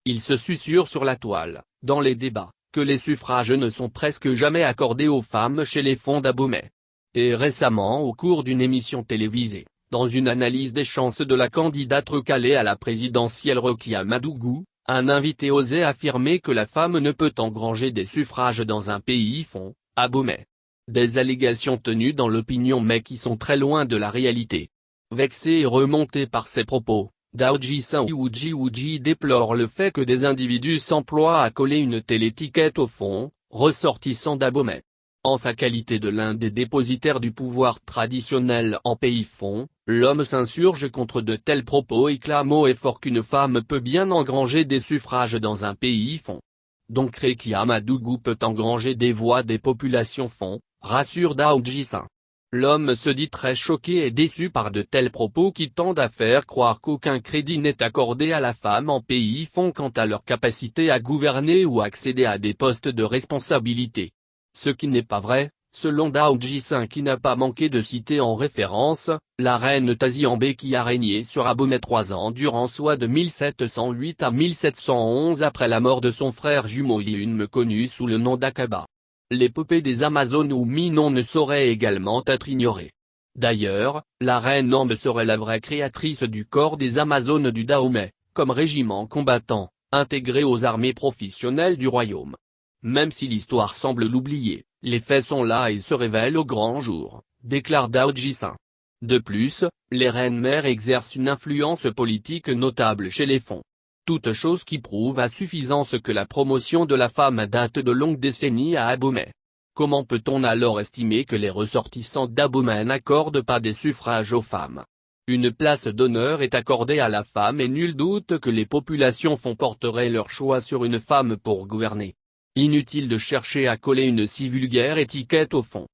Il se susurre sur la toile, dans les débats, que les suffrages ne sont presque jamais accordés aux femmes chez les fonds d'Abomey. Et récemment, au cours d'une émission télévisée, dans une analyse des chances de la candidate recalée à la présidentielle Rokia Madougou, un invité osait affirmer que la femme ne peut engranger des suffrages dans un pays fonds, Abomey. Des allégations tenues dans l'opinion mais qui sont très loin de la réalité. Vexé et remonté par ces propos, Daouji Sanwuji déplore le fait que des individus s'emploient à coller une telle étiquette au fond, ressortissant d'Abomey. En sa qualité de l'un des dépositaires du pouvoir traditionnel en pays fonds, l'homme s'insurge contre de tels propos et clame haut et fort qu'une femme peut bien engranger des suffrages dans un pays fonds. Donc Rokia Madougou peut engranger des voix des populations fonds, rassure Daouji San. L'homme se dit très choqué et déçu par de tels propos qui tendent à faire croire qu'aucun crédit n'est accordé à la femme en pays fonds quant à leur capacité à gouverner ou accéder à des postes de responsabilité. Ce qui n'est pas vrai, selon Daouji San qui n'a pas manqué de citer en référence, la reine Taziambé qui a régné sur Abomey 3 ans durant soit de 1708 à 1711 après la mort de son frère jumeau Yeunme connu sous le nom d'Akaba. L'épopée des Amazones ou Minon ne saurait également être ignorée. D'ailleurs, la reine Ambe serait la vraie créatrice du corps des Amazones du Dahomey, comme régiment combattant, intégré aux armées professionnelles du royaume. Même si l'histoire semble l'oublier, les faits sont là et se révèlent au grand jour, déclare Daouji San. De plus, les reines-mères exercent une influence politique notable chez les fonds. Toute chose qui prouve à suffisance que la promotion de la femme date de longues décennies à Abomey. Comment peut-on alors estimer que les ressortissants d'Abomey n'accordent pas des suffrages aux femmes? Une place d'honneur est accordée à la femme et nul doute que les populations fonds porteraient leur choix sur une femme pour gouverner. Inutile de chercher à coller une si vulgaire étiquette au fond.